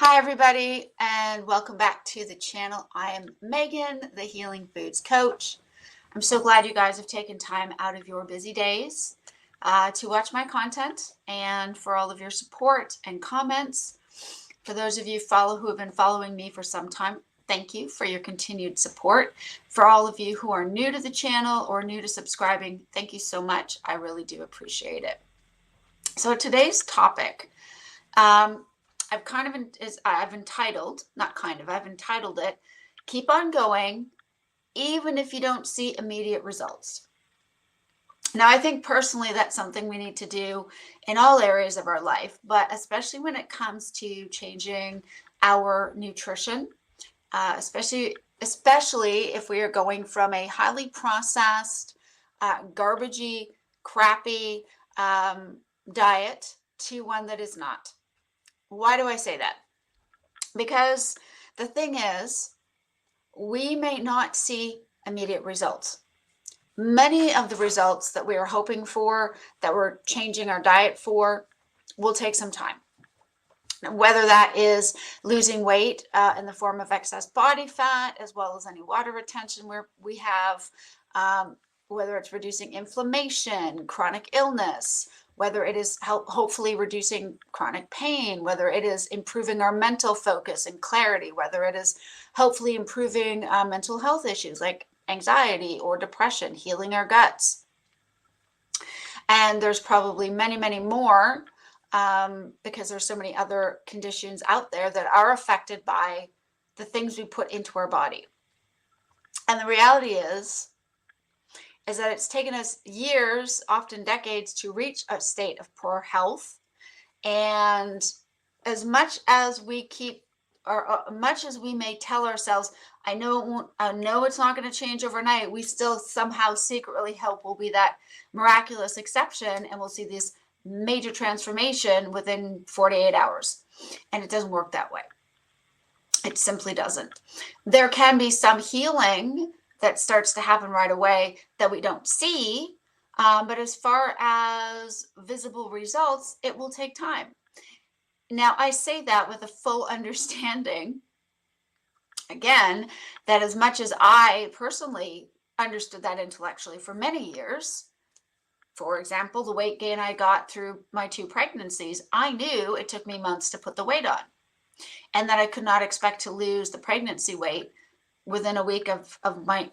Hi, everybody, and welcome back to the channel. I am Megan, the Healing Foods Coach. I'm so glad you guys have taken time out of your busy days to watch my content and for all of your support and comments. For those of you who have been following me for some time, thank you for your continued support. For all of you who are new to the channel or new to subscribing, thank you so much. I really do appreciate it. So today's topic, I've entitled it, Keep on Going, Even If You Don't See Immediate Results. Now, I think personally that's something we need to do in all areas of our life, but especially when it comes to changing our nutrition, especially if we are going from a highly processed, garbagey, crappy diet to one that is not. Why do I say that? Because the thing is, we may not see immediate results. Many of the results that we are hoping for, that we're changing our diet for, will take some time. Whether that is losing weight in the form of excess body fat, as well as any water retention where we have, whether it's reducing inflammation, chronic illness, whether it is hopefully reducing chronic pain, whether it is improving our mental focus and clarity, whether it is hopefully improving mental health issues like anxiety or depression, healing our guts. And there's probably many, many more because there's so many other conditions out there that are affected by the things we put into our body. And the reality is that it's taken us years, often decades, to reach a state of poor health. And as much as we much as we may tell ourselves, I know it's not going to change overnight, we still somehow secretly hope we'll be that miraculous exception and we'll see this major transformation within 48 hours. And it doesn't work that way. It simply doesn't. There can be some healing that starts to happen right away that we don't see. But as far as visible results, it will take time. Now, I say that with a full understanding, again, that as much as I personally understood that intellectually for many years, for example, the weight gain I got through my 2 pregnancies, I knew it took me months to put the weight on, and that I could not expect to lose the pregnancy weight within a week of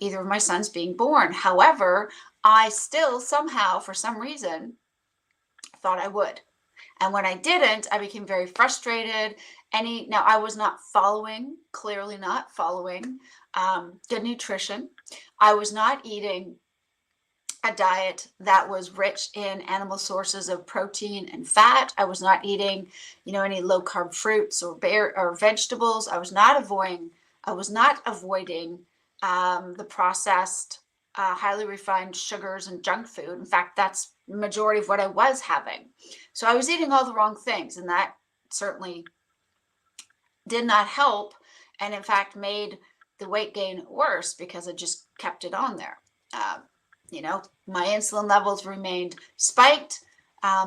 either of my sons being born. However, I still somehow, for some reason, thought I would. And when I didn't, I became very frustrated. Now I was clearly not following good nutrition. I was not eating a diet that was rich in animal sources of protein and fat. I was not eating, any low carb fruits or vegetables. I was not avoiding the processed, highly refined sugars and junk food. In fact, that's the majority of what I was having. So I was eating all the wrong things, and that certainly did not help, and in fact made the weight gain worse because I just kept it on there. My insulin levels remained spiked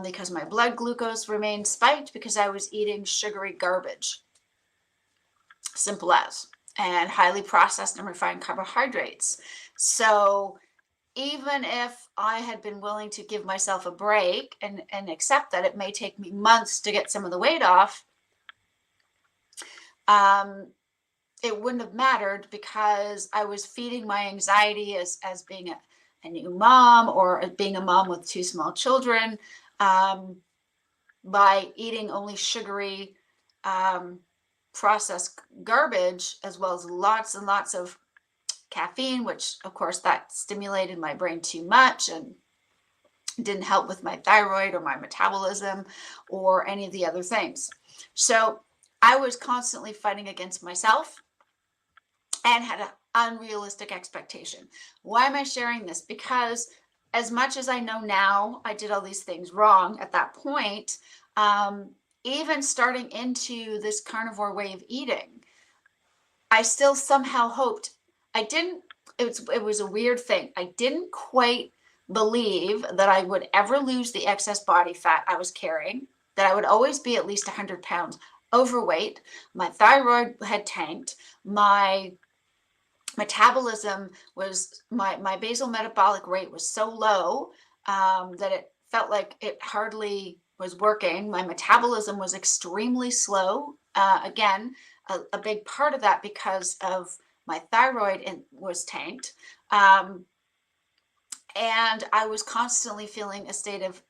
because my blood glucose remained spiked because I was eating sugary garbage. Simple as. And highly processed and refined carbohydrates. So even if I had been willing to give myself a break and accept that it may take me months to get some of the weight off, it wouldn't have mattered because I was feeding my anxiety as being a new mom or being a mom with 2 small children by eating only sugary processed garbage, as well as lots and lots of caffeine, which of course that stimulated my brain too much and didn't help with my thyroid or my metabolism or any of the other things. So I was constantly fighting against myself and had an unrealistic expectation. Why am I sharing this? Because as much as I know now I did all these things wrong at that point, even starting into this carnivore way of eating, I still somehow hoped it was a weird thing. I didn't quite believe that I would ever lose the excess body fat I was carrying, that I would always be at least 100 pounds overweight. My thyroid had tanked. My metabolism was, my basal metabolic rate was so low that it felt like it hardly was working. My metabolism was extremely slow. Again, a big part of that because of my thyroid was tanked. And I was constantly feeling a state of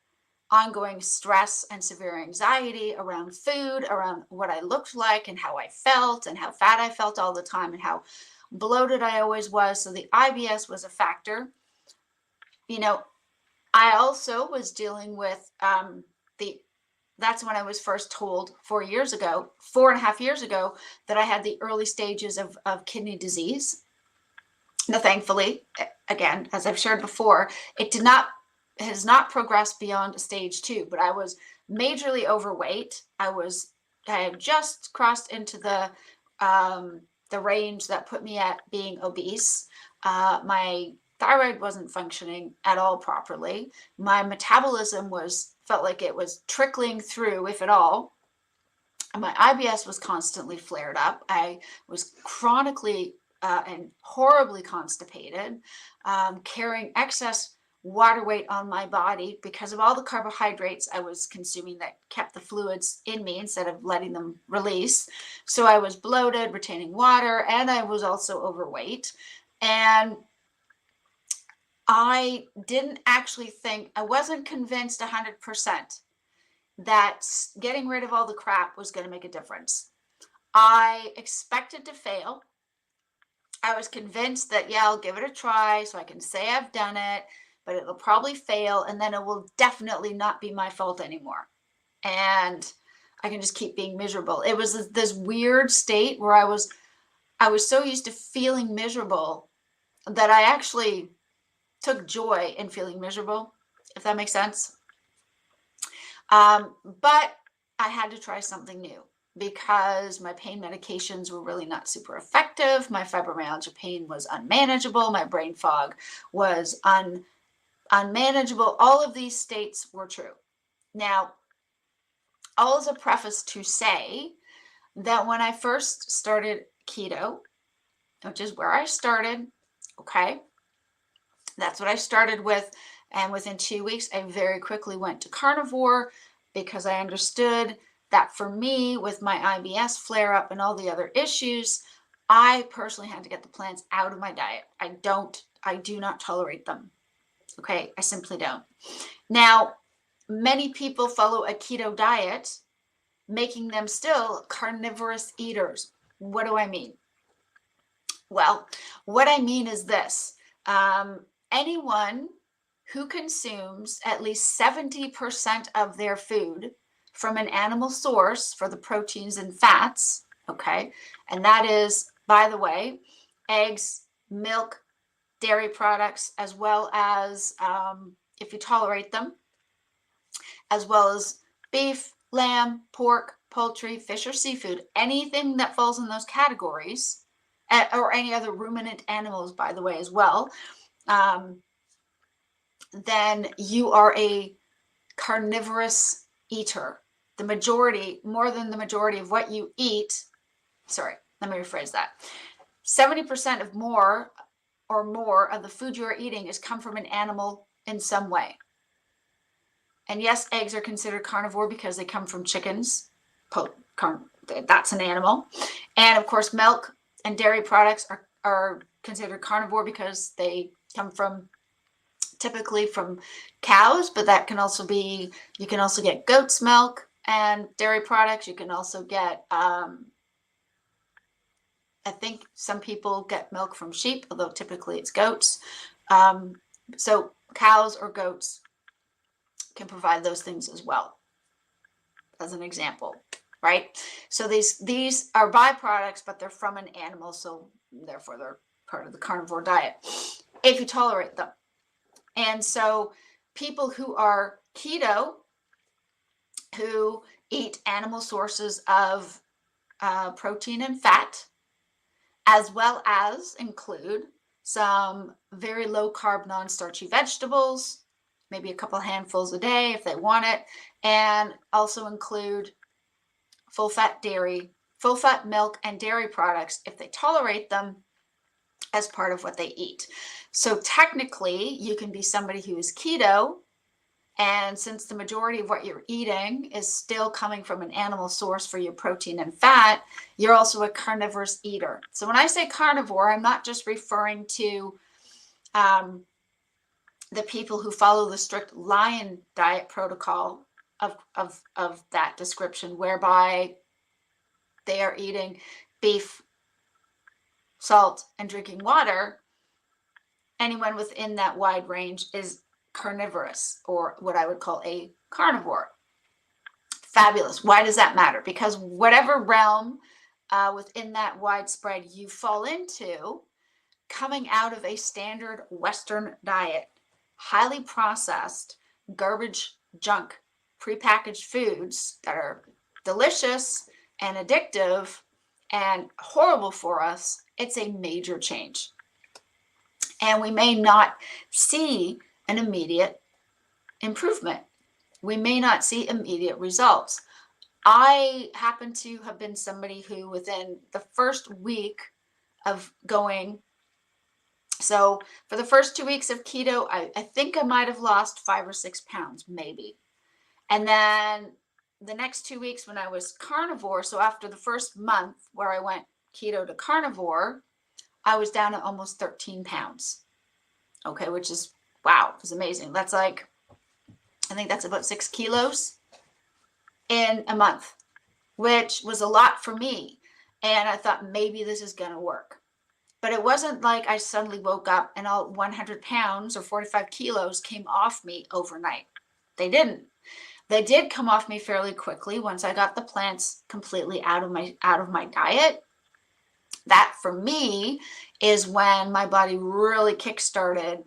ongoing stress and severe anxiety around food, around what I looked like and how I felt and how fat I felt all the time and how bloated I always was. So the IBS was a factor. You know, I also was dealing with that's when I was first told 4.5 years ago, that I had the early stages of kidney disease. Now, thankfully, again, as I've shared before, it has not progressed beyond stage 2, but I was majorly overweight. I had just crossed into the range that put me at being obese. My thyroid wasn't functioning at all properly. My metabolism felt like it was trickling through, if at all. My IBS was constantly flared up. I was chronically and horribly constipated, carrying excess water weight on my body because of all the carbohydrates I was consuming that kept the fluids in me instead of letting them release. So I was bloated, retaining water, and I was also overweight. And I didn't actually I wasn't convinced 100% that getting rid of all the crap was going to make a difference. I expected to fail. I was convinced that, yeah, I'll give it a try so I can say I've done it, but it'll probably fail, and then it will definitely not be my fault anymore. And I can just keep being miserable. It was this weird state where I was so used to feeling miserable that I actually took joy in feeling miserable, if that makes sense. But I had to try something new because my pain medications were really not super effective. My fibromyalgia pain was unmanageable. My brain fog was unmanageable. All of these states were true. Now, all as a preface to say that when I first started keto, which is where I started, okay, that's what I started with. And within 2 weeks, I very quickly went to carnivore because I understood that for me, with my IBS flare up and all the other issues, I personally had to get the plants out of my diet. I do not tolerate them. Okay, I simply don't. Now, many people follow a keto diet, making them still carnivorous eaters. What do I mean? Well, what I mean is this. Anyone who consumes at least 70% of their food from an animal source for the proteins and fats, okay, and that is, by the way, eggs, milk, dairy products, as well as, if you tolerate them, as well as beef, lamb, pork, poultry, fish, or seafood, anything that falls in those categories, or any other ruminant animals, by the way, as well, then you are a carnivorous eater. The majority, more than the majority of what you eat, sorry, let me rephrase that. 70% of more of the food you are eating has come from an animal in some way. And yes, eggs are considered carnivore because they come from chickens. That's an animal. And of course, milk and dairy products are considered carnivore because they come typically from cows, but that can also be, you can also get goat's milk and dairy products. You can also get, I think some people get milk from sheep, although typically it's goats. So cows or goats can provide those things as well, as an example, right? So these are byproducts, but they're from an animal, so therefore they're part of the carnivore diet, if you tolerate them. And so people who are keto, who eat animal sources of protein and fat, as well as include some very low carb, non-starchy vegetables, maybe a couple handfuls a day if they want it, and also include full-fat milk and dairy products if they tolerate them as part of what they eat. So technically, you can be somebody who is keto, and since the majority of what you're eating is still coming from an animal source for your protein and fat, you're also a carnivorous eater. So when I say carnivore, I'm not just referring to the people who follow the strict lion diet protocol of that description, whereby they are eating beef, salt, and drinking water. Anyone within that wide range is carnivorous, or what I would call a carnivore. Fabulous. Why does that matter? Because whatever realm within that widespread you fall into, coming out of a standard Western diet, highly processed, garbage, junk, prepackaged foods that are delicious and addictive and horrible for us, it's a major change. And we may not see an immediate improvement. We may not see immediate results. I happen to have been somebody who within the first week of going, so for the first 2 weeks of keto, I think I might have lost 5 or 6 pounds, maybe. And then the next 2 weeks when I was carnivore, so after the first month where I went keto to carnivore, I was down at almost 13 pounds. Okay, which is, wow, it's amazing. That's like, I think that's about 6 kilos in a month, which was a lot for me. And I thought maybe this is going to work. But it wasn't like I suddenly woke up and all 100 pounds or 45 kilos came off me overnight. They didn't. They did come off me fairly quickly once I got the plants completely out of my diet. That for me is when my body really kick-started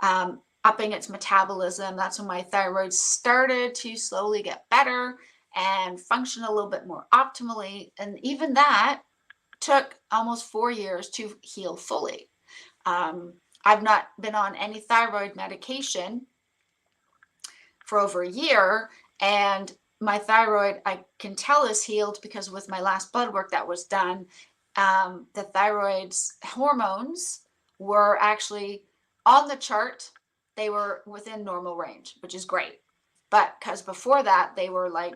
upping its metabolism. That's when my thyroid started to slowly get better and function a little bit more optimally. And even that took almost 4 years to heal fully. I've not been on any thyroid medication for over a year, and my thyroid, I can tell, is healed because with my last blood work that was done, the thyroid's hormones were actually on the chart. They were within normal range, which is great. But because before that, they were like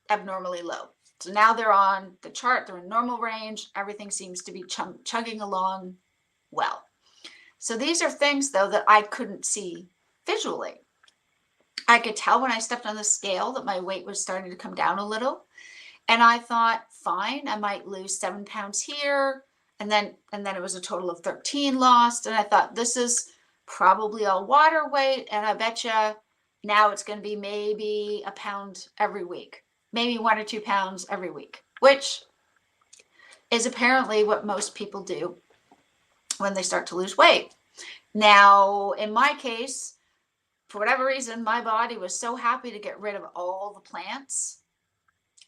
abnormally low. So now they're on the chart, they're in normal range. Everything seems to be chugging along well. So these are things, though, that I couldn't see visually. I could tell when I stepped on the scale that my weight was starting to come down a little. And I thought, fine, I might lose 7 pounds here. And then it was a total of 13 lost. And I thought, this is probably all water weight. And I bet you now it's going to be maybe a pound every week, maybe 1 or 2 pounds every week, which is apparently what most people do when they start to lose weight. Now, in my case, for whatever reason, my body was so happy to get rid of all the plants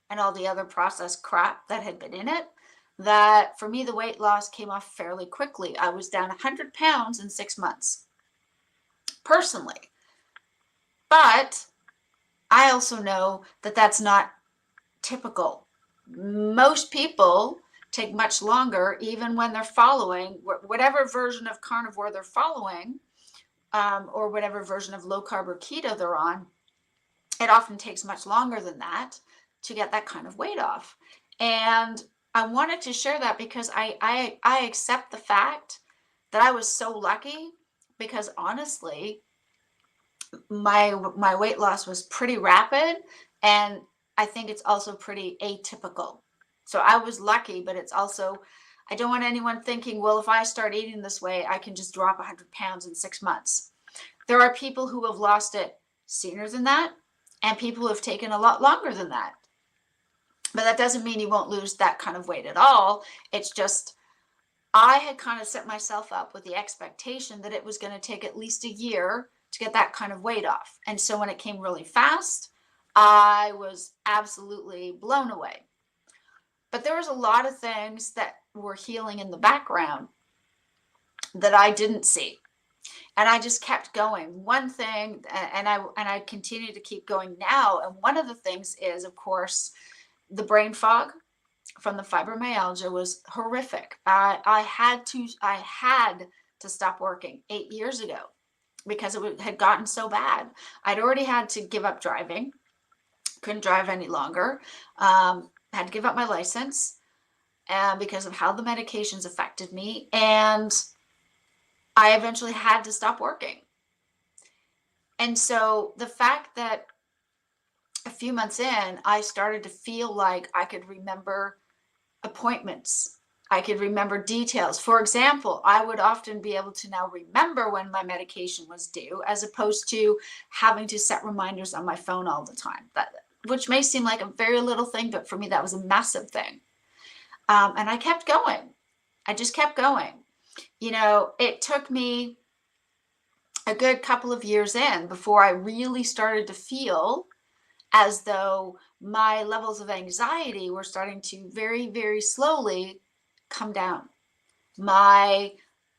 and all the other processed crap that had been in it, that for me, the weight loss came off fairly quickly. I was down 100 pounds in 6 months, personally. But I also know that that's not typical. Most people take much longer, even when they're following whatever version of carnivore they're following, or whatever version of low carb or keto they're on. It often takes much longer than that to get that kind of weight off. And I wanted to share that because I accept the fact that I was so lucky, because honestly, my weight loss was pretty rapid, and I think it's also pretty atypical. So I was lucky, but it's also, I don't want anyone thinking, well, if I start eating this way, I can just drop 100 pounds in 6 months. There are people who have lost it sooner than that, and people who have taken a lot longer than that. But that doesn't mean you won't lose that kind of weight at all. It's just, I had kind of set myself up with the expectation that it was going to take at least a year to get that kind of weight off. And so when it came really fast, I was absolutely blown away. But there was a lot of things that were healing in the background that I didn't see. And I just kept going. One thing, and I continue to keep going now. And one of the things is, of course, The brain fog from the fibromyalgia was horrific. I had to stop working 8 years ago because had gotten so bad. I'd already had to give up driving, couldn't drive any longer, had to give up my license because of how the medications affected me. And I eventually had to stop working. And so the fact that a few months in, I started to feel like I could remember appointments. I could remember details. For example, I would often be able to now remember when my medication was due, as opposed to having to set reminders on my phone all the time. Which may seem like a very little thing, but for me, that was a massive thing. And I kept going. I just kept going. It took me a good couple of years in before I really started to feel as though my levels of anxiety were starting to very, very slowly come down. My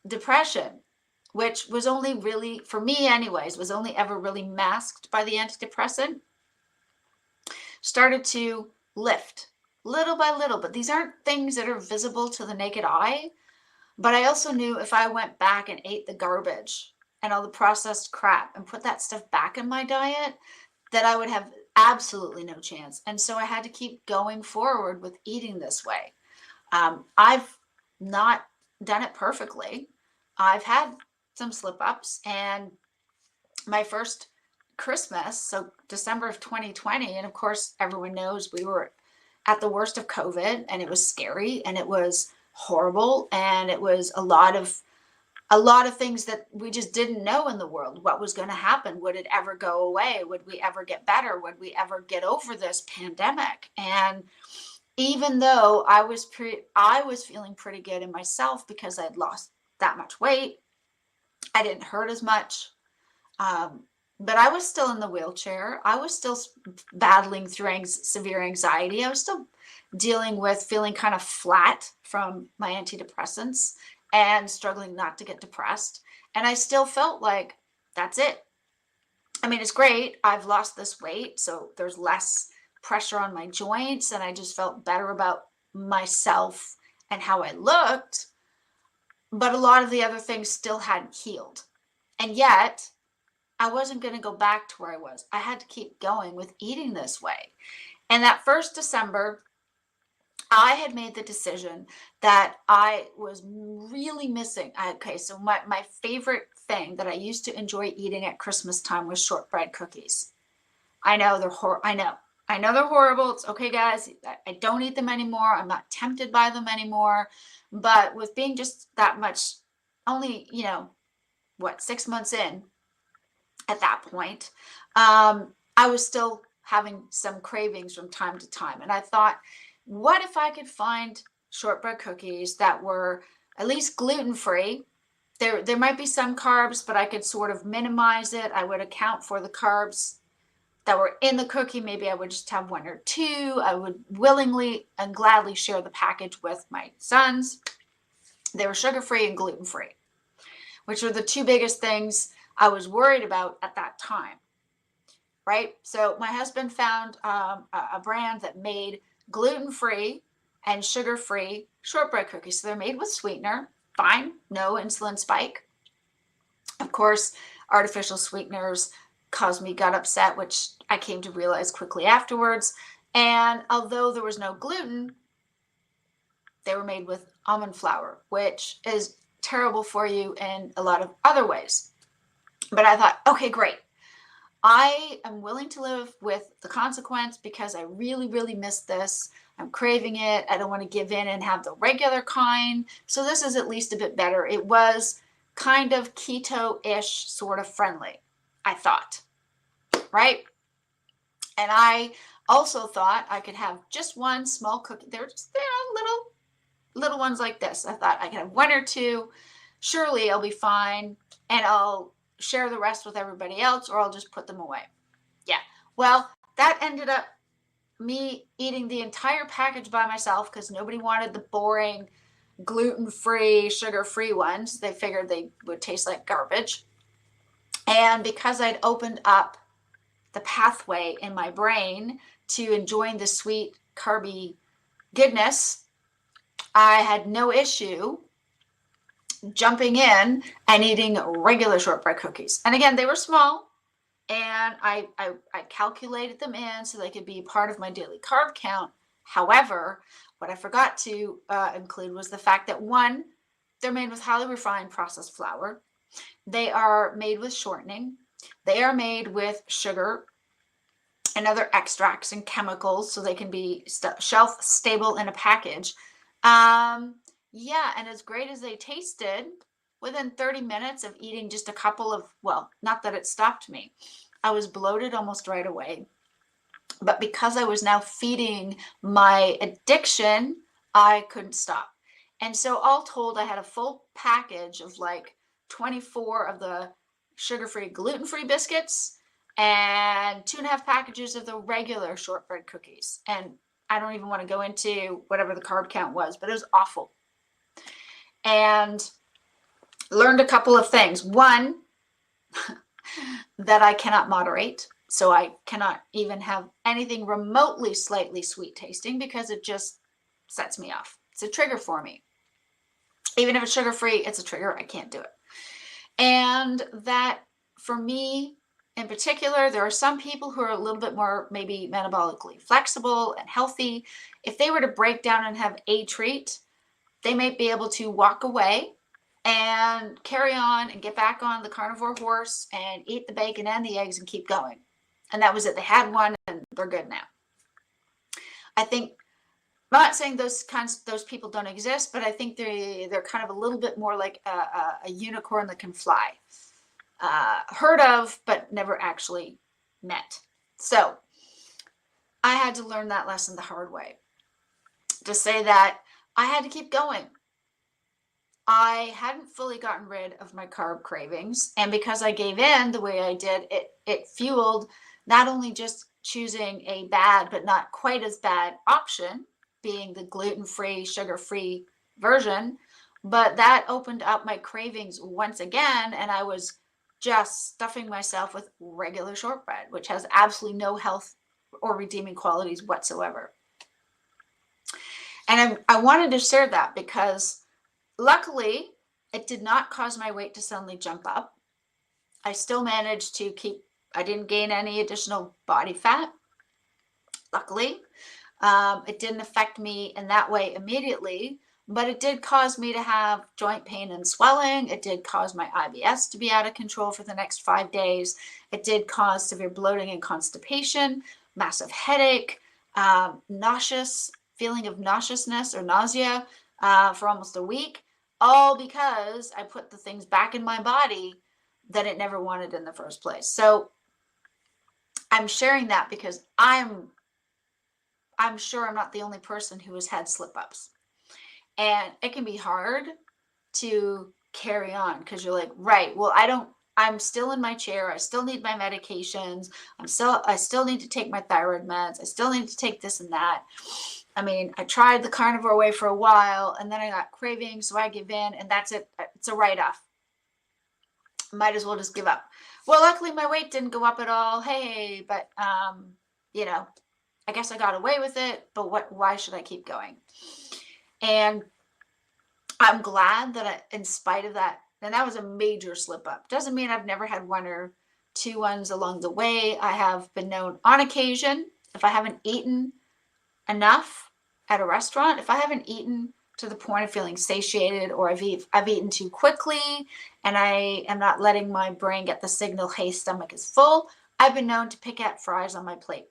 depression, which was only really, for me anyways, was only ever really masked by the antidepressant, started to lift little by little. But these aren't things that are visible to the naked eye. But I also knew if I went back and ate the garbage and all the processed crap and put that stuff back in my diet, that I would have absolutely no chance. And so I had to keep going forward with eating this way. I've not done it perfectly. I've had some slip ups, and my first Christmas, so December of 2020, and of course everyone knows we were at the worst of COVID, and it was scary and it was horrible, and it was a lot of things that we just didn't know in the world. What was going to happen? Would it ever go away? Would we ever get better? Would we ever get over this pandemic? And even though I was feeling pretty good in myself because I'd lost that much weight, I didn't hurt as much. But I was still in the wheelchair. I was still battling through severe anxiety. I was still dealing with feeling kind of flat from my antidepressants and struggling not to get depressed. And I still felt like that's it. I mean, it's great. I've lost this weight, so there's less pressure on my joints, and I just felt better about myself and how I looked. But a lot of the other things still hadn't healed. And yet, I wasn't going to go back to where I was. I had to keep going with eating this way. And that first December, I had made the decision that I was really missing. So my favorite thing that I used to enjoy eating at Christmas time was shortbread cookies. I know they're I know they're horrible. It's okay, guys. I don't eat them anymore. I'm not tempted by them anymore. But with being just that much, only, 6 months in at that point, I was still having some cravings from time to time. And I thought, what if I could find shortbread cookies that were at least gluten-free? There might be some carbs, but I could sort of minimize it. I would account for the carbs that were in the cookie. Maybe I would just have one or two. I would willingly and gladly share the package with my sons. They were sugar-free and gluten-free, which were the two biggest things I was worried about at that time, right? So my husband found a brand that made gluten-free and sugar-free shortbread cookies. So they're made with sweetener, fine, no insulin spike. Of course, artificial sweeteners caused me gut upset, which I came to realize quickly afterwards. And although there was no gluten, they were made with almond flour, which is terrible for you in a lot of other ways. But I thought, okay, great. I am willing to live with the consequence because I really, really miss this. I'm craving it. I don't want to give in and have the regular kind. So this is at least a bit better. It was kind of keto-ish sort of friendly, I thought, right? And I also thought I could have just one small cookie. They're just little ones like this. I thought I could have one or two. Surely I'll be fine, and I'll share the rest with everybody else, or I'll just put them away. Yeah. Well, that ended up me eating the entire package by myself because nobody wanted the boring gluten-free, sugar-free ones. They figured they would taste like garbage. And because I'd opened up the pathway in my brain to enjoying the sweet carby goodness, I had no issue jumping in and eating regular shortbread cookies. And again, they were small, and I calculated them in so they could be part of my daily carb count. However, what I forgot to include was the fact that, one, they're made with highly refined processed flour. They are made with shortening. They are made with sugar and other extracts and chemicals so they can be shelf stable in a package. Yeah, and as great as they tasted, within 30 minutes of eating just a couple of, well, not that it stopped me, I was bloated almost right away. But because I was now feeding my addiction, I couldn't stop. And so all told, I had a full package of like 24 of the sugar-free, gluten-free biscuits and 2.5 packages of the regular shortbread cookies. And I don't even want to go into whatever the carb count was, but it was awful. And learned a couple of things. One, that I cannot moderate. So I cannot even have anything remotely slightly sweet tasting because it just sets me off. It's a trigger for me. Even if it's sugar-free, it's a trigger. I can't do it. And that for me in particular, there are some people who are a little bit more maybe metabolically flexible and healthy. If they were to break down and have a treat, they may be able to walk away and carry on and get back on the carnivore horse and eat the bacon and the eggs and keep going. And that was it. They had one and they're good now. I think, I'm not saying those people don't exist, but I think they're kind of a little bit more like a unicorn that can fly. Heard of, but never actually met. So I had to learn that lesson the hard way. To say that I had to keep going. I hadn't fully gotten rid of my carb cravings. And because I gave in the way I did, it fueled not only just choosing a bad, but not quite as bad option, being the gluten-free, sugar-free version, but that opened up my cravings once again. And I was just stuffing myself with regular shortbread, which has absolutely no health or redeeming qualities whatsoever. And I wanted to share that because luckily it did not cause my weight to suddenly jump up. I still managed to I didn't gain any additional body fat. Luckily, it didn't affect me in that way immediately, but it did cause me to have joint pain and swelling. It did cause my IBS to be out of control for the next 5 days. It did cause severe bloating and constipation, massive headache, nauseous feeling of nauseousness or nausea for almost a week, all because I put the things back in my body that it never wanted in the first place. So I'm sharing that because I'm sure I'm not the only person who has had slip-ups. And it can be hard to carry on because you're like, right, well, I'm still in my chair. I still need my medications. I still need to take my thyroid meds. I still need to take this and that. I mean, I tried the carnivore way for a while and then I got cravings, so I give in and that's it. It's a write-off. Might as well just give up. Well, luckily my weight didn't go up at all. Hey, but, you know, I guess I got away with it, but why should I keep going? And I'm glad that in spite of that, and that was a major slip up. Doesn't mean I've never had one or two ones along the way. I have been known on occasion, if I haven't eaten enough at a restaurant, if I haven't eaten to the point of feeling satiated, or I've eaten too quickly and I am not letting my brain get the signal, hey, stomach is full, I've been known to pick at fries on my plate.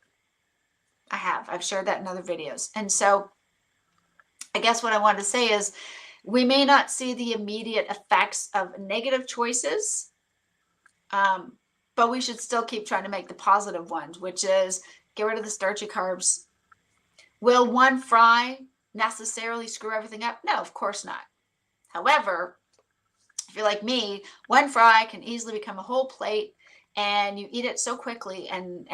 I've shared that in other videos. And so I guess what I wanted to say is we may not see the immediate effects of negative choices, but we should still keep trying to make the positive ones, which is get rid of the starchy carbs. Will one fry necessarily screw everything up? No, of course not. However, if you're like me, one fry can easily become a whole plate and you eat it so quickly and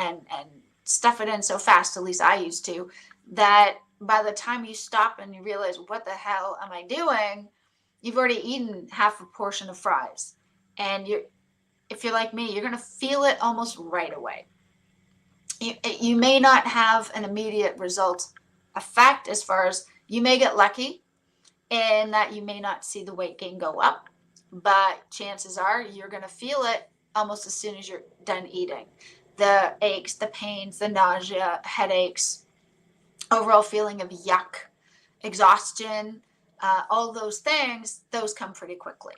stuff it in so fast, at least I used to, that by the time you stop and you realize, what the hell am I doing? You've already eaten half a portion of fries. And if you're like me, you're going to feel it almost right away. You may not have an immediate result effect as far as you may get lucky in that you may not see the weight gain go up, but chances are you're going to feel it almost as soon as you're done eating. The aches, the pains, the nausea, headaches, overall feeling of yuck, exhaustion, all those things, those come pretty quickly.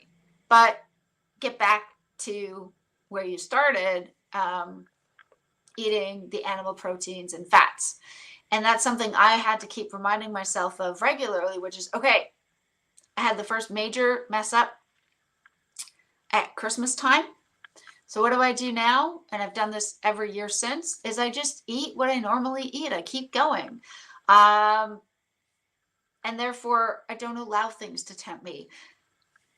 But get back to where you started, eating the animal proteins and fats. And that's something I had to keep reminding myself of regularly, which is, okay, I had the first major mess up at Christmas time. So what do I do now? And I've done this every year since, is I just eat what I normally eat. I keep going. And therefore, I don't allow things to tempt me.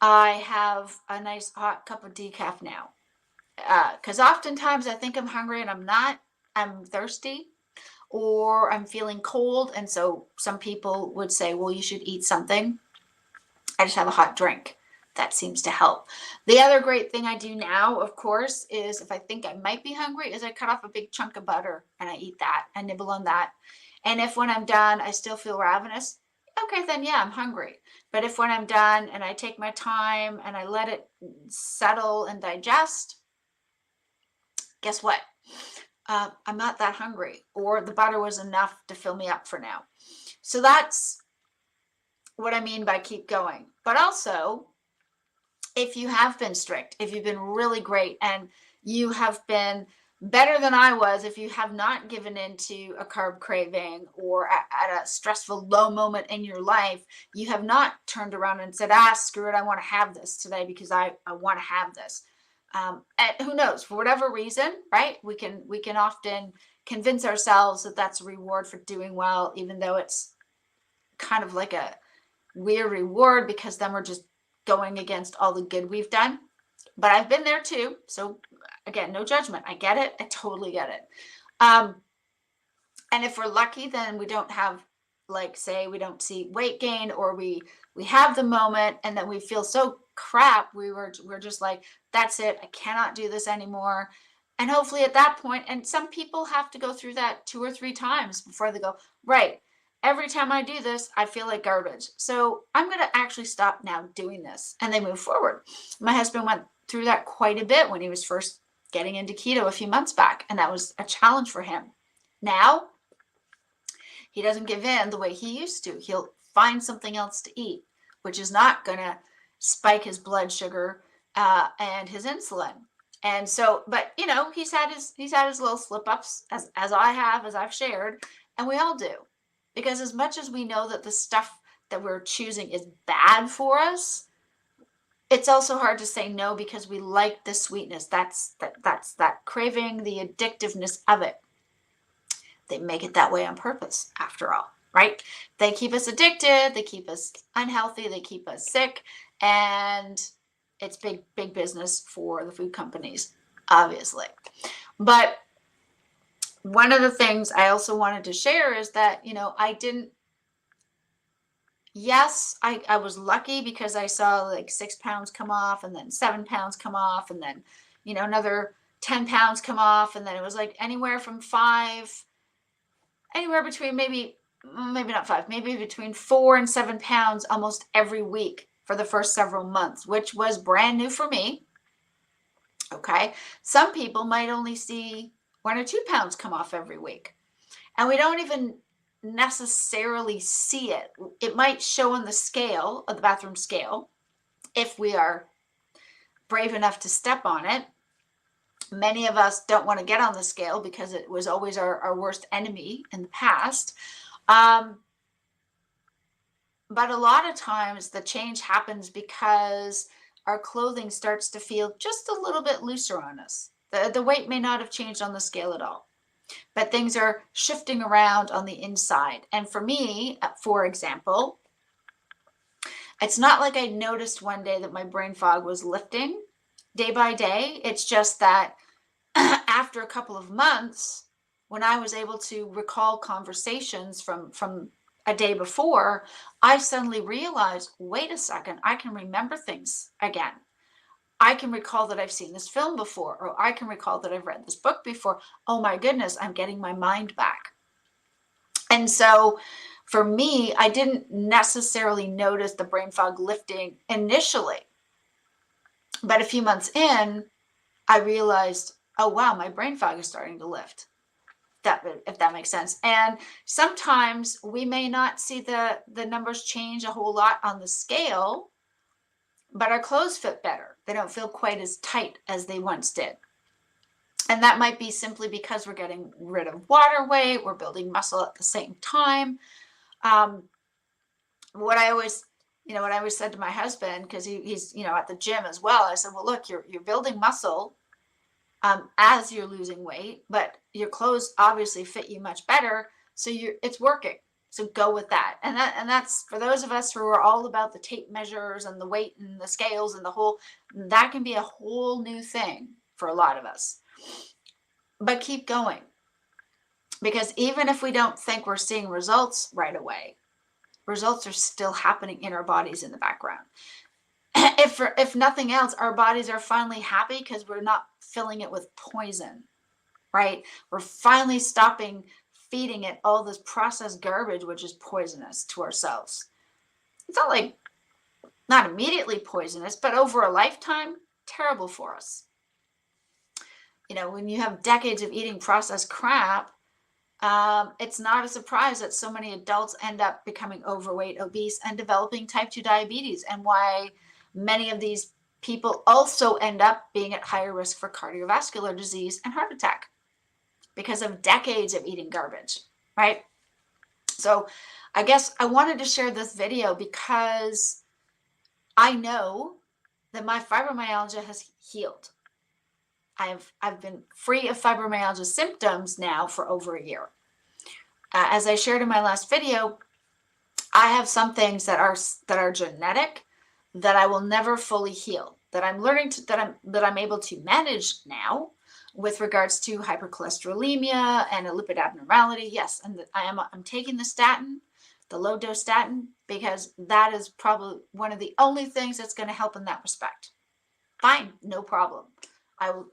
I have a nice hot cup of decaf now. Because oftentimes I think I'm hungry and I'm not. I'm thirsty or I'm feeling cold. And so some people would say, well, you should eat something. I just have a hot drink. That seems to help. The other great thing I do now, of course, is if I think I might be hungry, is I cut off a big chunk of butter and I eat that. I nibble on that. And if when I'm done, I still feel ravenous, okay, then yeah, I'm hungry. But if when I'm done and I take my time and I let it settle and digest, guess what? I'm not that hungry, or the butter was enough to fill me up for now. So that's what I mean by keep going. But also, if you have been strict, if you've been really great and you have been better than I was, if you have not given into a carb craving or at a stressful low moment in your life, you have not turned around and said, screw it, I want to have this today because I want to have this. And who knows, for whatever reason, right? We can often convince ourselves that that's a reward for doing well, even though it's kind of like a weird reward because then we're just going against all the good we've done. But I've been there too. So again, no judgment. I get it. I totally get it. And if we're lucky, then we don't have, like, say, we don't see weight gain, or we have the moment and then we feel so crap. We're just like, that's it. I cannot do this anymore. And hopefully at that point, and some people have to go through that 2 or 3 times before they go, right, every time I do this, I feel like garbage. So I'm going to actually stop now doing this. And they move forward. My husband went through that quite a bit when he was first getting into keto a few months back. And that was a challenge for him. Now, he doesn't give in the way he used to. He'll find something else to eat, which is not going to spike his blood sugar and his insulin. And so, but you know, he's had his little slip ups as I have, as I've shared, and we all do. Because as much as we know that the stuff that we're choosing is bad for us, it's also hard to say no because we like the sweetness. That's that craving, the addictiveness of it. They make it that way on purpose, after all, right? They keep us addicted, they keep us unhealthy, they keep us sick, and it's big business for the food companies, obviously. But one of the things I also wanted to share is that, you know, I was lucky because I saw like 6 pounds come off and then 7 pounds come off and then, you know, another 10 pounds come off. And then it was like anywhere between maybe not 5, maybe between 4 and 7 pounds almost every week for the first several months, which was brand new for me. Okay. Some people might only see 1 or 2 pounds come off every week. And we don't even necessarily see it. It might show on the scale, of the bathroom scale, if we are brave enough to step on it. Many of us don't want to get on the scale because it was always our worst enemy in the past. But a lot of times the change happens because our clothing starts to feel just a little bit looser on us. The weight may not have changed on the scale at all, but things are shifting around on the inside. And for me, for example, it's not like I noticed one day that my brain fog was lifting day by day. It's just that after a couple of months, when I was able to recall conversations from a day before, I suddenly realized, wait a second, I can remember things again. I can recall that I've seen this film before, or I can recall that I've read this book before. Oh my goodness, I'm getting my mind back. And so for me, I didn't necessarily notice the brain fog lifting initially. But a few months in, I realized, oh, wow, my brain fog is starting to lift. If that makes sense. And sometimes we may not see the numbers change a whole lot on the scale, but our clothes fit better. They don't feel quite as tight as they once did. And that might be simply because we're getting rid of water weight, we're building muscle at the same time. What I always said to my husband, because he's at the gym as well, I said, well, look, you're building muscle as you're losing weight, but your clothes obviously fit you much better, so it's working. So go with that. And that's for those of us who are all about the tape measures and the weight and the scales and that can be a whole new thing for a lot of us. But keep going, because even if we don't think we're seeing results right away, results are still happening in our bodies in the background. If nothing else, our bodies are finally happy because we're not filling it with poison, right? We're finally stopping feeding it all this processed garbage, which is poisonous to ourselves. It's not immediately poisonous, but over a lifetime, terrible for us. When you have decades of eating processed crap, it's not a surprise that so many adults end up becoming overweight, obese, and developing type 2 diabetes, and why many of these people also end up being at higher risk for cardiovascular disease and heart attack because of decades of eating garbage, right? So I guess I wanted to share this video because I know that my fibromyalgia has healed. I've been free of fibromyalgia symptoms now for over a year. As I shared in my last video, I have some things that are genetic that I will never fully heal, that I'm learning that I'm able to manage now with regards to hypercholesterolemia and a lipid abnormality. Yes, and I'm taking the statin, the low dose statin, because that is probably one of the only things that's going to help in that respect. Fine, no problem.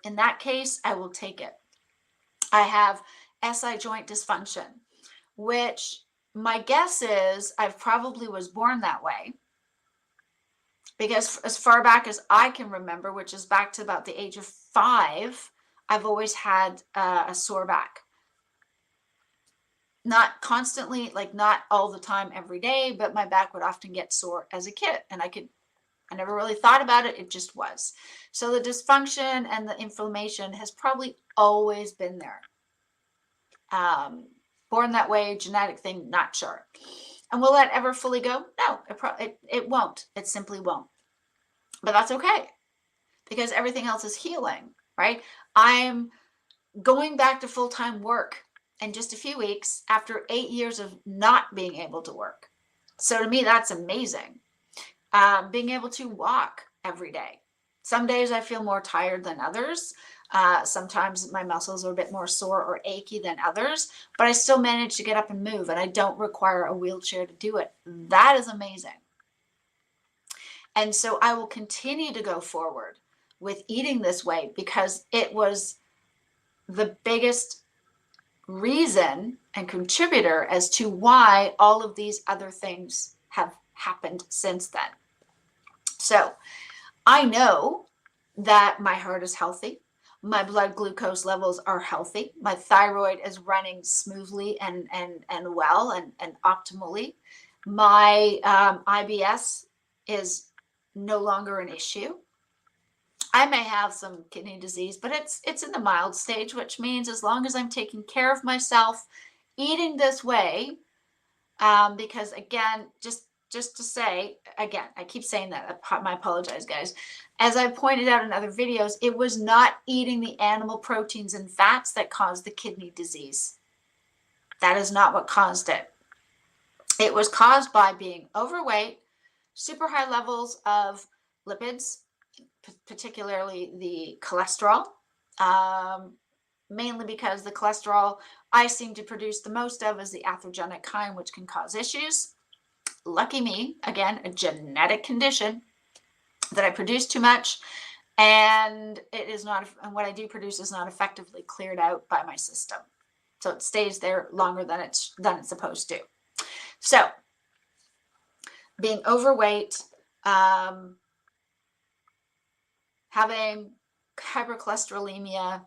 In that case, I will take it. I have SI joint dysfunction, which my guess is I probably was born that way, because as far back as I can remember, which is back to about the age of 5, I've always had a sore back. Not constantly, not all the time every day, but my back would often get sore as a kid, and I never really thought about it. It just was. So the dysfunction and the inflammation has probably always been there. Born that way, genetic thing, not sure. And will that ever fully go? No, it won't. It simply won't. But that's okay, because everything else is healing, right? I'm going back to full-time work in just a few weeks after 8 years of not being able to work. So to me, that's amazing. Being able to walk every day. Some days I feel more tired than others. Sometimes my muscles are a bit more sore or achy than others, but I still manage to get up and move, and I don't require a wheelchair to do it. That is amazing. And so I will continue to go forward with eating this way, because it was the biggest reason and contributor as to why all of these other things have happened since then. So I know that my heart is healthy. My blood glucose levels are healthy. My thyroid is running smoothly and well and optimally. My IBS is no longer an issue. I may have some kidney disease, but it's in the mild stage, which means as long as I'm taking care of myself, eating this way, because again, just to say, again, I keep saying that, I apologize, guys. As I pointed out in other videos, it was not eating the animal proteins and fats that caused the kidney disease. That is not what caused it. It was caused by being overweight, super high levels of lipids, particularly the cholesterol, mainly because the cholesterol I seem to produce the most of is the atherogenic kind, which can cause issues. Lucky me, again, a genetic condition that I produce too much, and it is not, and what I do produce is not effectively cleared out by my system. So it stays there longer than it's supposed to. So being overweight, having hypercholesterolemia,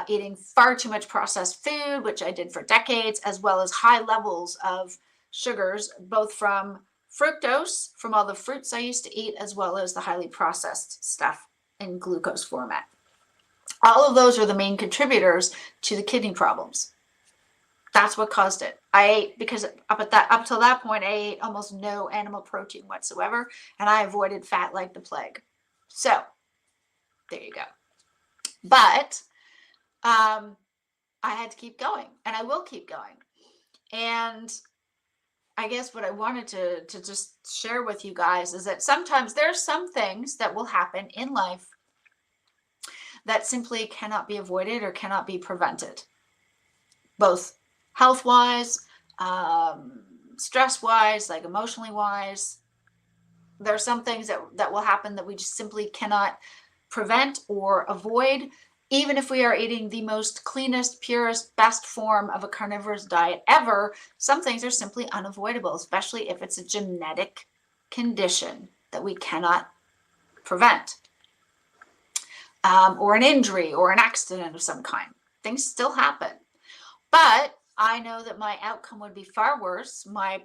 eating far too much processed food, which I did for decades, as well as high levels of sugars, both from fructose, from all the fruits I used to eat, as well as the highly processed stuff in glucose format. All of those are the main contributors to the kidney problems. That's what caused it. I ate, because up till that point, I ate almost no animal protein whatsoever, and I avoided fat like the plague. So there you go. But I had to keep going, and I will keep going. And I guess what I wanted to just share with you guys is that sometimes there's some things that will happen in life that simply cannot be avoided or cannot be prevented, both health-wise, stress-wise, like emotionally wise. There are some things that will happen that we just simply cannot prevent or avoid, even if we are eating the most cleanest, purest, best form of a carnivorous diet ever. Some things are simply unavoidable, especially if it's a genetic condition that we cannot prevent, or an injury or an accident of some kind. Things still happen. But I know that my outcome would be far worse. My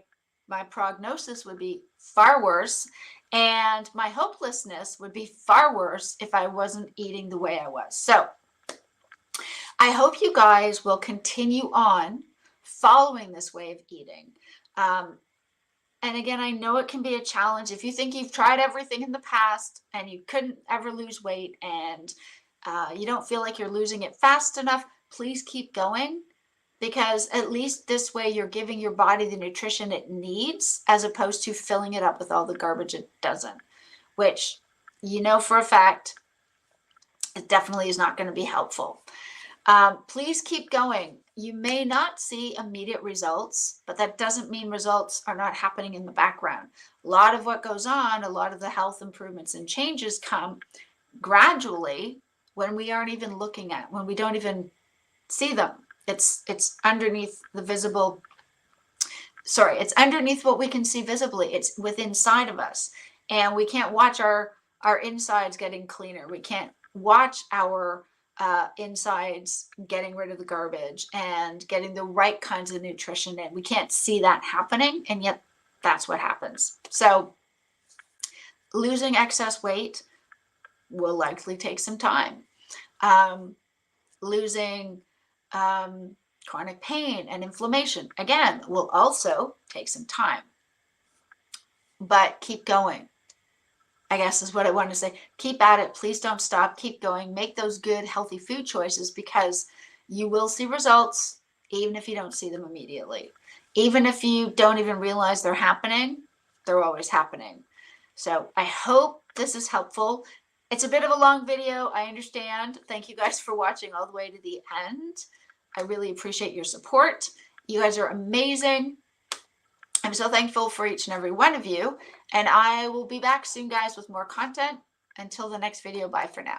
prognosis would be far worse, and my hopelessness would be far worse if I wasn't eating the way I was. So I hope you guys will continue on following this way of eating. And again, I know it can be a challenge. If you think you've tried everything in the past and you couldn't ever lose weight, and you don't feel like you're losing it fast enough, please keep going. Because at least this way you're giving your body the nutrition it needs, as opposed to filling it up with all the garbage it doesn't, which you know for a fact it definitely is not going to be helpful. Please keep going. You may not see immediate results, but that doesn't mean results are not happening in the background. A lot of what goes on, a lot of the health improvements and changes come gradually when we aren't even looking at, when we don't even see them. It's underneath the visible, it's underneath what we can see visibly. It's within inside of us, and we can't watch our insides getting cleaner. We can't watch our insides getting rid of the garbage and getting the right kinds of nutrition in. We can't see that happening, and yet that's what happens. So losing excess weight will likely take some time. Losing chronic pain and inflammation, again, will also take some time. But keep going, I guess is what I want to say. Keep at it. Please don't stop. Keep going. Make those good, healthy food choices, because you will see results even if you don't see them immediately. Even if you don't even realize they're happening, they're always happening. So I hope this is helpful. It's a bit of a long video, I understand. Thank you guys for watching all the way to the end. I really appreciate your support. You guys are amazing. I'm so thankful for each and every one of you. And I will be back soon, guys, with more content. Until the next video, bye for now.